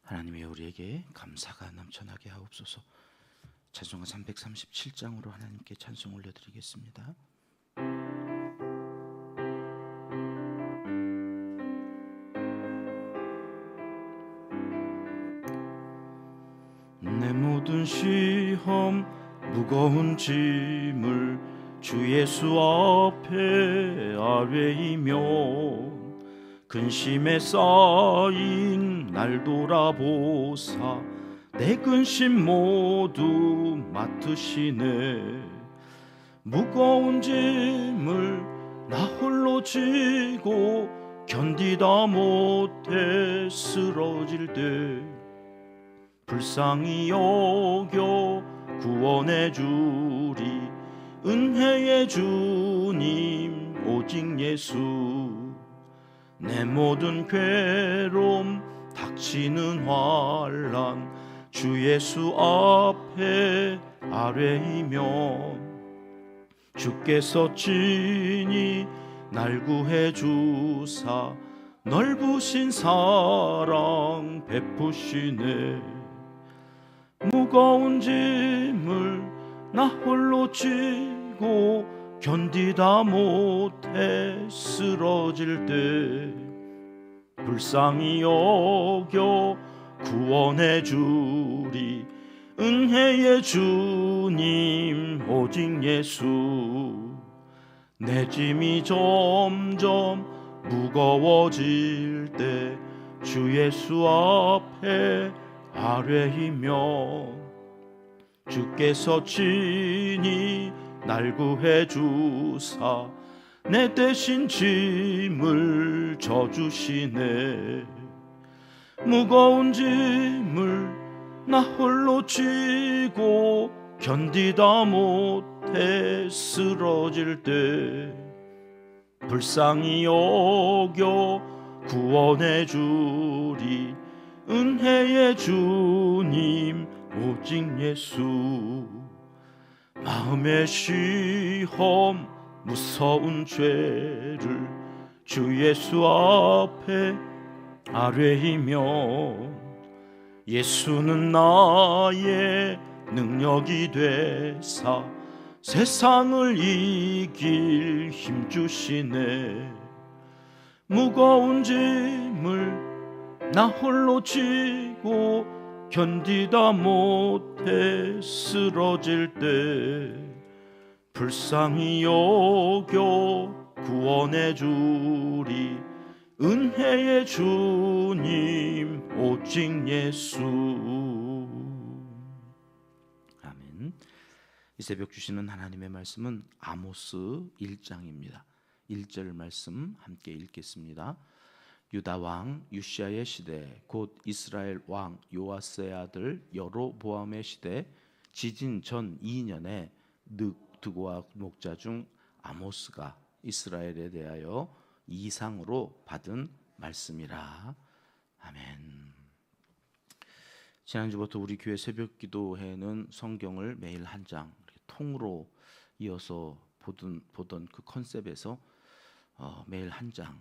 하나님의 우리에게 감사가 넘쳐나게 하옵소서. 찬송가 337장으로 하나님께 찬송 올려드리겠습니다. 내 모든 시험 무거운 짐을 주 예수 앞에 아뢰이며 근심에 쌓인 날 돌아보사 내 근심 모두 맡으시네. 무거운 짐을 나 홀로 지고 견디다 못해 쓰러질 때 불쌍히 여겨 구원해 주리 은혜의 주님 오직 예수. 내 모든 괴로움 닥치는 환난 주 예수 앞에 아뢰이며 주께서 친히 날 구해 주사 넓으신 사랑 베푸시네. 무거운 짐을 나 홀로 지고 견디다 못해 쓰러질 때 불쌍히 여겨 구원해 주리 은혜의 주님 오직 예수. 내 짐이 점점 무거워질 때 주 예수 앞에 아뢰이며 주께서 친히 날 구해 주사 내 대신 짐을 져주시네. 무거운 짐을 나 홀로 지고 견디다 못해 쓰러질 때 불쌍히 여겨 구원해 주리 은혜의 주님 오직 예수. 마음의 시험 무서운 죄를 주 예수 앞에 아뢰이며 예수는 나의 능력이 되사 세상을 이길 힘 주시네. 무거운 짐을 나 홀로 지고 견디다 못해 쓰러질 때 불쌍히 여겨 구원해 주리 은혜의 주님 오직 예수. 아멘. 이 새벽 주시는 하나님의 말씀은 아모스 1장입니다. 1절 말씀 함께 읽겠습니다. 유다 왕 유시야의 시대 곧 이스라엘 왕 요아스의 아들 여로보암의 시대 지진 전 2년에 늑드고아 목자 중 아모스가 이스라엘에 대하여 이상으로 받은 말씀이라. 아멘. 지난주부터 우리 교회 새벽 기도회는 성경을 매일 한 장 통으로 이어서 보던 그 컨셉에서 매일 한 장,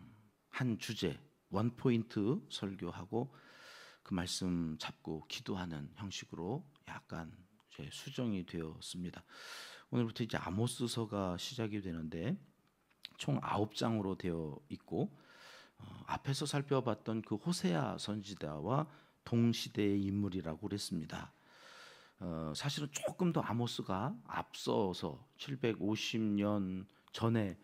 한 주제, 원 포인트 설교하고 그 말씀 잡고 기도하는 형식으로 약간 이제 수정이 되었습니다. 오늘부터 이제 아모스서가 시작이 되는데 총 9장으로 되어 있고 앞에서 살펴봤던 그 호세아 선지자와 동시대의 인물이라고 그랬습니다. 사실은 조금 더 아모스가 앞서서 750년 전에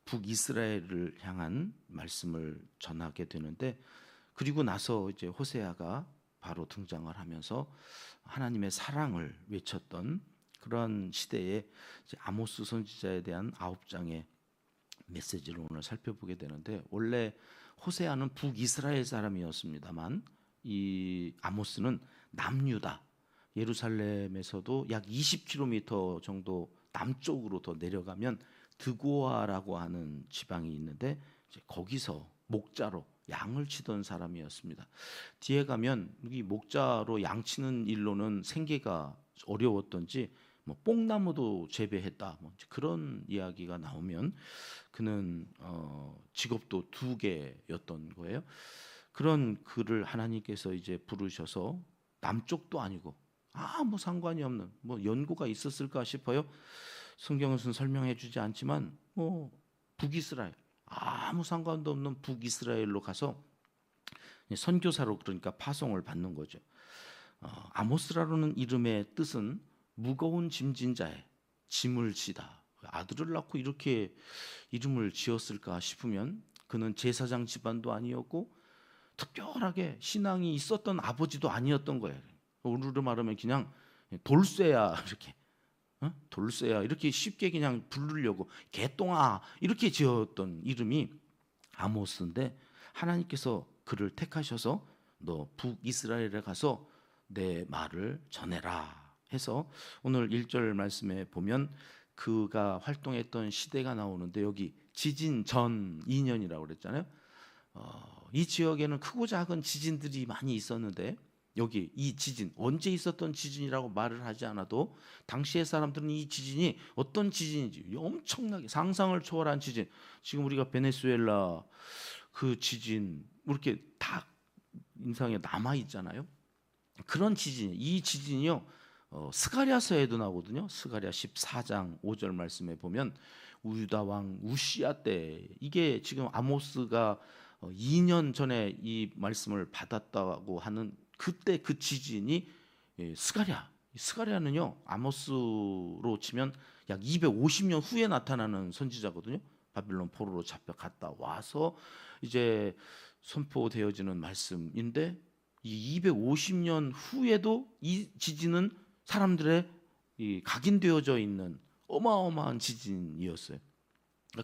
북이스라엘을 향한 말씀을 전하게 되는데 그리고 나서 이제 호세아가 바로 등장을 하면서 하나님의 사랑을 외쳤던 그런 시대에 이제 아모스 선지자에 대한 9장의 메시지를 오늘 살펴보게 되는데 원래 호세아는 북이스라엘 사람이었습니다만 이 아모스는 남유다 예루살렘에서도 약 20km 정도 남쪽으로 더 내려가면 드고아라고 하는 지방이 있는데 이제 거기서 목자로 양을 치던 사람이었습니다. 뒤에 가면 이 목자로 양 치는 일로는 생계가 어려웠던지 뭐 뽕나무도 재배했다 뭐 그런 이야기가 나오면 그는 직업도 2개였던 거예요. 그런 그를 하나님께서 이제 부르셔서 남쪽도 아니고 아무 상관이 없는 뭐 연고가 있었을까 싶어요. 성경에서는 설명해 주지 않지만 뭐 북이스라엘 아무 상관도 없는 북이스라엘로 가서 선교사로 그러니까 파송을 받는 거죠. 아모스라는 이름의 뜻은 무거운 짐진 자의 짐을 지다. 아들을 낳고 이렇게 이름을 지었을까 싶으면 그는 제사장 집안도 아니었고 특별하게 신앙이 있었던 아버지도 아니었던 거예요. 우리로 말하면 그냥 돌쇠야 이렇게 돌쇠야 이렇게 쉽게 그냥 부르려고 개똥아 이렇게 지었던 이름이 아모스인데 하나님께서 그를 택하셔서 너 북이스라엘에 가서 내 말을 전해라 해서 오늘 1절 말씀에 보면 그가 활동했던 시대가 나오는데 여기 지진 전 2년이라고 그랬잖아요. 이 지역에는 크고 작은 지진들이 많이 있었는데 여기 이 지진 언제 있었던 지진이라고 말을 하지 않아도 당시의 사람들은 이 지진이 어떤 지진인지 엄청나게 상상을 초월한 지진. 지금 우리가 베네수엘라 그 지진 이렇게 다 인상에 남아 있잖아요. 그런 지진, 이 지진이요 스가랴서에도 나오거든요. 스가랴 14장 5절 말씀에 보면 유다 왕 우시야 때 이게 지금 아모스가 2년 전에 이 말씀을 받았다고 하는 그때 그 지진이 스가랴는요 아모스로 치면 약 250년 후에 나타나는 선지자거든요. 바빌론 포로로 잡혀갔다 와서 이제 선포되어지는 말씀인데 이 250년 후에도 이 지진은 사람들의 각인되어져 있는 어마어마한 지진이었어요.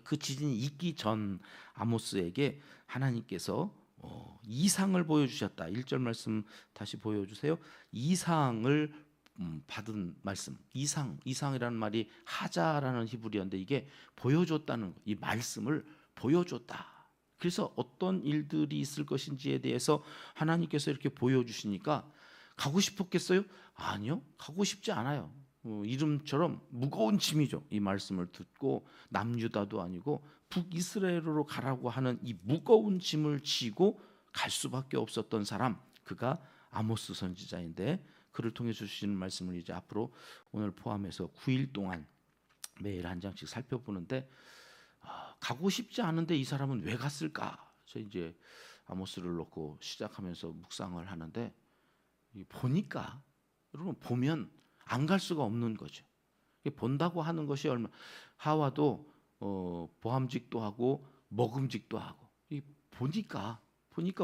그 지진이 있기 전 아모스에게 하나님께서 이상을 보여주셨다. 1절 말씀 다시 보여주세요. 이상을 받은 말씀. 이상이라는 말이 하자라는 히브리어인데 이게 보여줬다는 거. 이 말씀을 보여줬다. 그래서 어떤 일들이 있을 것인지에 대해서 하나님께서 이렇게 보여주시니까 가고 싶었겠어요? 아니요, 가고 싶지 않아요. 이름처럼 무거운 짐이죠. 이 말씀을 듣고 남유다도 아니고 북이스라엘로 가라고 하는 이 무거운 짐을 지고 갈 수밖에 없었던 사람, 그가 아모스 선지자인데 그를 통해 주시는 말씀을 이제 앞으로 오늘 포함해서 9일 동안 매일 한 장씩 살펴보는데 가고 싶지 않은데 이 사람은 왜 갔을까? 저 이제 아모스를 놓고 시작하면서 묵상을 하는데 보니까 여러분 보면 안 갈 수가 없는 거죠. 본다고 하는 것이 얼마 하와도 보암직도 하고 먹음직도 하고 보니까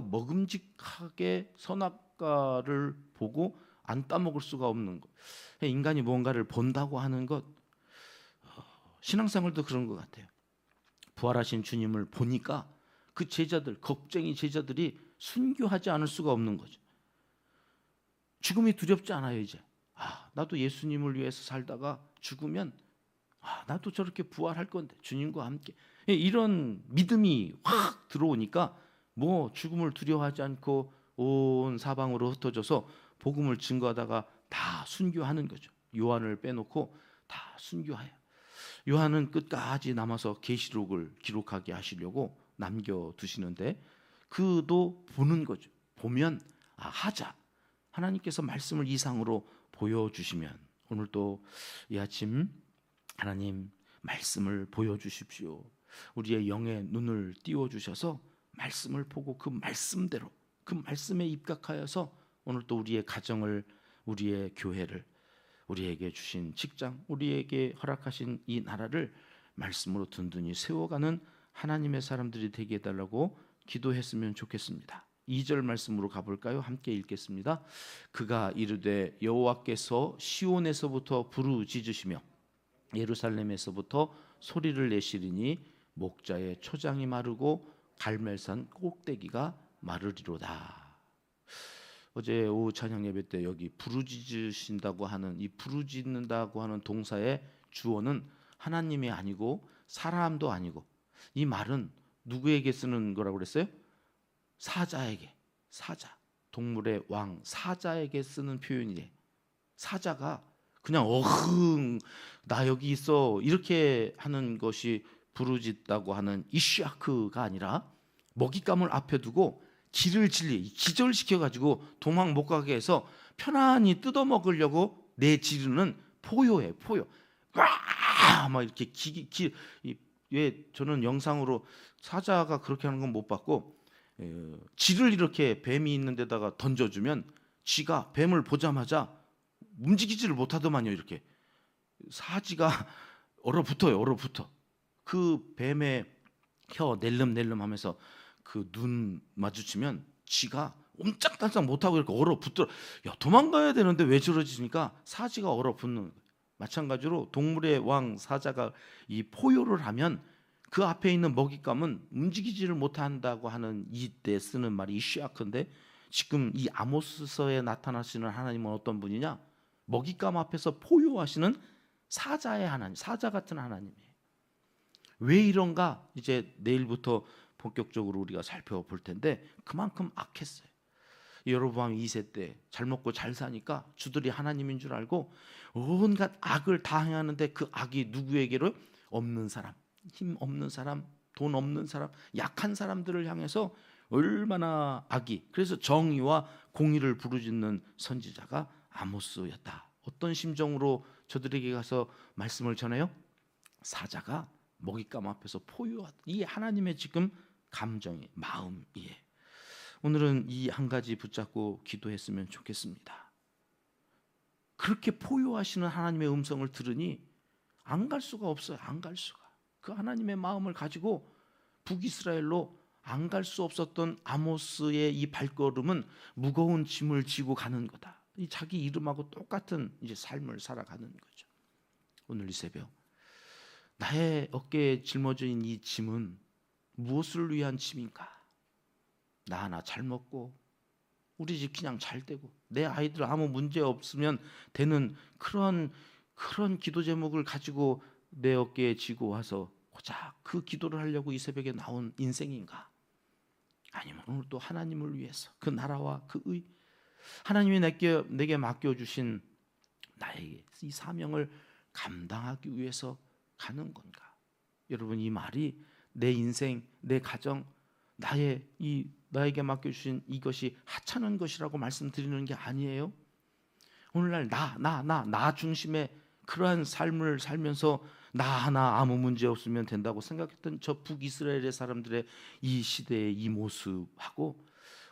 먹음직하게 선악과를 보고 안 따먹을 수가 없는 것. 인간이 뭔가를 본다고 하는 것 신앙생활도 그런 것 같아요. 부활하신 주님을 보니까 그 제자들 겁쟁이 제자들이 순교하지 않을 수가 없는 거죠. 죽음이 두렵지 않아요. 이제 나도 예수님을 위해서 살다가 죽으면 나도 저렇게 부활할 건데 주님과 함께 이런 믿음이 확 들어오니까 뭐 죽음을 두려워하지 않고 온 사방으로 흩어져서 복음을 증거하다가 다 순교하는 거죠. 요한을 빼놓고 다 순교해요. 요한은 끝까지 남아서 계시록을 기록하게 하시려고 남겨두시는데 그도 보는 거죠. 보면 하자. 하나님께서 말씀을 이상으로 보여주시면 오늘 또 이 아침 하나님 말씀을 보여주십시오. 우리의 영의 눈을 띄워주셔서 말씀을 보고 그 말씀대로 그 말씀에 입각하여서 오늘 또 우리의 가정을 우리의 교회를 우리에게 주신 직장 우리에게 허락하신 이 나라를 말씀으로 든든히 세워가는 하나님의 사람들이 되게 해달라고 기도했으면 좋겠습니다. 2절 말씀으로 가볼까요? 함께 읽겠습니다. 그가 이르되 여호와께서 시온에서부터 부르짖으시며 예루살렘에서부터 소리를 내시리니 목자의 초장이 마르고 갈멜산 꼭대기가 마르리로다. 어제 오후 찬양 예배 때 여기 부르짖으신다고 하는 이 부르짖는다고 하는 동사의 주어는 하나님이 아니고 사람도 아니고 이 말은 누구에게 쓰는 거라고 그랬어요? 사자에게. 사자. 동물의 왕 사자에게 쓰는 표현이래. 사자가 그냥 어흥 나 여기 있어 이렇게 하는 것이 부르짖다고 하는 이슈아크가 아니라 먹잇감을 앞에 두고 길을 기절시켜 가지고 도망 못 가게 해서 편안히 뜯어 먹으려고 내지르는 포효예요. 포효. 막 이렇게 왜 저는 영상으로 사자가 그렇게 하는 건 못 봤고, 쥐를 이렇게 뱀이 있는 데다가 던져주면 쥐가 뱀을 보자마자 움직이지를 못하더만요. 이렇게 사지가 얼어붙어요. 얼어붙어. 그 뱀의 혀 낼름낼름하면서 그 눈 마주치면 쥐가 옴짝달싹 못하고 이렇게 얼어붙더라. 야, 도망가야 되는데 왜 저러지니까 사지가 얼어붙는 거예요. 마찬가지로 동물의 왕 사자가 이 포효를 하면 그 앞에 있는 먹잇감은 움직이지를 못한다고 하는 이때 쓰는 말이 이시아크인데, 지금 이 아모스서에 나타나시는 하나님은 어떤 분이냐? 먹잇감 앞에서 포효하시는 사자의 하나님, 사자 같은 하나님이에요. 왜 이런가? 이제 내일부터 본격적으로 우리가 살펴볼 텐데, 그만큼 악했어요. 여로보암 2세 때 잘 먹고 잘 사니까 주들이 하나님인 줄 알고 온갖 악을 다 행하는데, 그 악이 누구에게로? 없는 사람, 힘 없는 사람, 돈 없는 사람, 약한 사람들을 향해서 얼마나 악이. 그래서 정의와 공의를 부르짖는 선지자가 아모스였다. 어떤 심정으로 저들에게 가서 말씀을 전해요? 사자가 먹잇감 앞에서 포효하다. 이 하나님의 지금 감정이, 마음이에요. 오늘은 이 한 가지 붙잡고 기도했으면 좋겠습니다. 그렇게 포효하시는 하나님의 음성을 들으니 안 갈 수가 없어요. 안 갈 수가. 그 하나님의 마음을 가지고 북이스라엘로 안 갈 수 없었던 아모스의 이 발걸음은 무거운 짐을 지고 가는 거다. 이 자기 이름하고 똑같은 이제 삶을 살아가는 거죠. 오늘 이 새벽 나의 어깨에 짊어진 이 짐은 무엇을 위한 짐인가? 나 하나 잘 먹고 우리 집 그냥 잘 되고 내 아이들 아무 문제 없으면 되는 그런 기도 제목을 가지고 내 어깨에 지고 와서 고작 그 기도를 하려고 이 새벽에 나온 인생인가? 아니면 오늘 또 하나님을 위해서 그 나라와 그 의, 하나님이 내게 맡겨주신 나에게 이 사명을 감당하기 위해서 가는 건가? 여러분, 이 말이 내 인생, 내 가정, 나에게 맡겨주신 이것이 하찮은 것이라고 말씀드리는 게 아니에요. 오늘날 나 중심의 그러한 삶을 살면서 나 하나 아무 문제 없으면 된다고 생각했던 저 북이스라엘의 사람들의 이 시대의 이 모습하고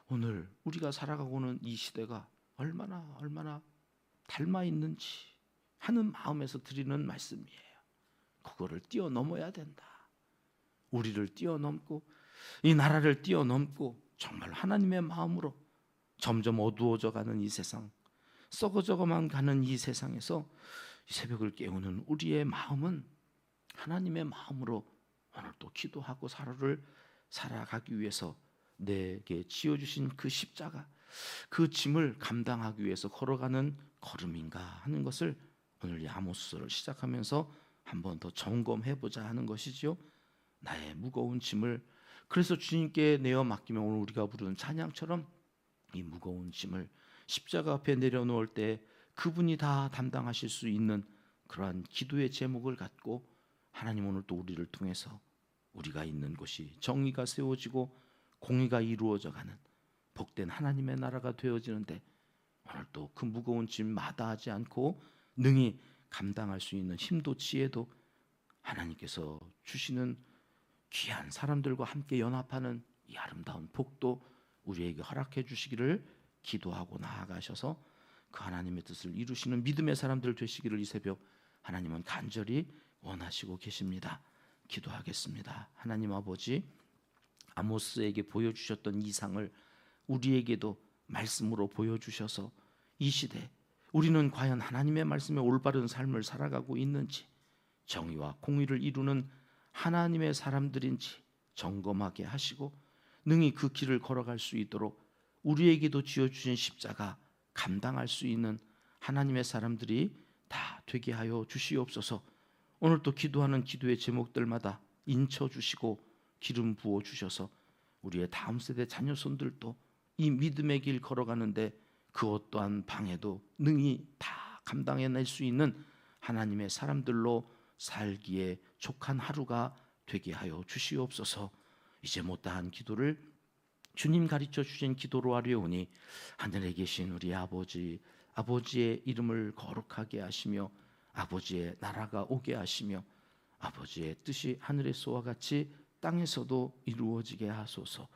오늘 우리가 살아가고는 이 시대가 얼마나 닮아 있는지 하는 마음에서 드리는 말씀이에요. 그거를 뛰어넘어야 된다. 우리를 뛰어넘고 이 나라를 뛰어넘고 정말 하나님의 마음으로 점점 어두워져 가는 이 세상, 썩어져만 가는 이 세상에서 이 새벽을 깨우는 우리의 마음은 하나님의 마음으로 오늘 또 기도하고 살아가기 위해서 내게 지어주신 그 십자가, 그 짐을 감당하기 위해서 걸어가는 걸음인가 하는 것을 오늘 이 아모스서를 시작하면서 한번 더 점검해보자 하는 것이죠. 나의 무거운 짐을, 그래서 주님께 내어 맡기면 오늘 우리가 부르는 찬양처럼 이 무거운 짐을 십자가 앞에 내려놓을 때 그분이 다 담당하실 수 있는 그러한 기도의 제목을 갖고 하나님 오늘 또 우리를 통해서 우리가 있는 곳이 정의가 세워지고 공의가 이루어져가는 복된 하나님의 나라가 되어지는데 오늘 또 그 무거운 짐 마다하지 않고 능히 감당할 수 있는 힘도 지혜도 하나님께서 주시는 귀한 사람들과 함께 연합하는 이 아름다운 복도 우리에게 허락해 주시기를 기도하고 나아가셔서 그 하나님의 뜻을 이루시는 믿음의 사람들 되시기를 이 새벽 하나님은 간절히 원하시고 계십니다. 기도하겠습니다. 하나님 아버지, 아모스에게 보여주셨던 이상을 우리에게도 말씀으로 보여주셔서 이 시대 우리는 과연 하나님의 말씀에 올바른 삶을 살아가고 있는지, 정의와 공의를 이루는 하나님의 사람들인지 점검하게 하시고 능히 그 길을 걸어갈 수 있도록 우리에게도 지어주신 십자가 감당할 수 있는 하나님의 사람들이 다 되게 하여 주시옵소서. 오늘 또 기도하는 기도의 제목들마다 인쳐주시고 기름 부어주셔서 우리의 다음 세대 자녀손들도 이 믿음의 길 걸어가는데 그 어떠한 방해도 능히 다 감당해낼 수 있는 하나님의 사람들로 살기에 족한 하루가 되게 하여 주시옵소서. 이제 못다한 기도를 주님 가르쳐 주신 기도로 하려오니 하늘에 계신 우리 아버지, 아버지의 이름을 거룩하게 하시며 아버지의 나라가 오게 하시며 아버지의 뜻이 하늘에서와 같이 땅에서도 이루어지게 하소서.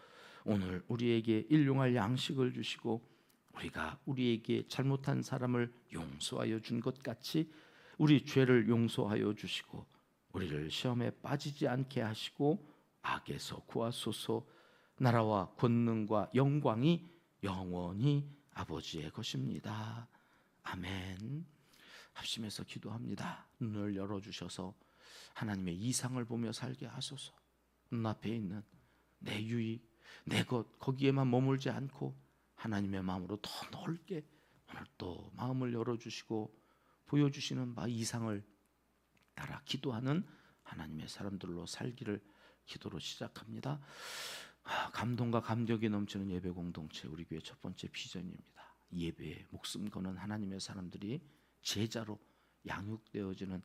오늘 우리에게 일용할 양식을 주시고 우리가 우리에게 잘못한 사람을 용서하여 준 것 같이 우리 죄를 용서하여 주시고 우리를 시험에 빠지지 않게 하시고 악에서 구하소서. 나라와 권능과 영광이 영원히 아버지의 것입니다. 아멘. 합심해서 기도합니다. 눈을 열어주셔서 하나님의 이상을 보며 살게 하소서. 눈앞에 있는 내 유익, 내 것 거기에만 머물지 않고 하나님의 마음으로 더 넓게 오늘 또 마음을 열어주시고 보여주시는 바 이상을 따라 기도하는 하나님의 사람들로 살기를 기도로 시작합니다. 감동과 감격이 넘치는 예배 공동체, 우리 교회 첫 번째 비전입니다. 예배에 목숨 거는 하나님의 사람들이 제자로 양육되어지는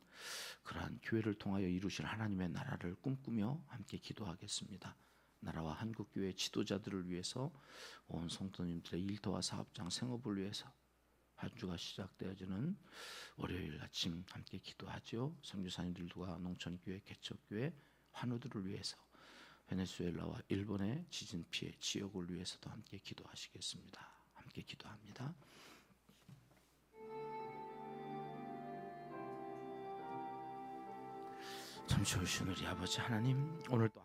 그러한 교회를 통하여 이루실 하나님의 나라를 꿈꾸며 함께 기도하겠습니다. 나라와 한국교회 지도자들을 위해서, 온 성도님들의 일터와 사업장 생업을 위해서 한 주가 시작되어지는 월요일 아침 함께 기도하죠. 선교사님들과 농촌교회, 개척교회, 환우들을 위해서, 베네수엘라와 일본의 지진 피해 지역을 위해서도 함께 기도하시겠습니다. 함께 기도합니다. 참 좋으신 우리 아버지 하나님, 오늘도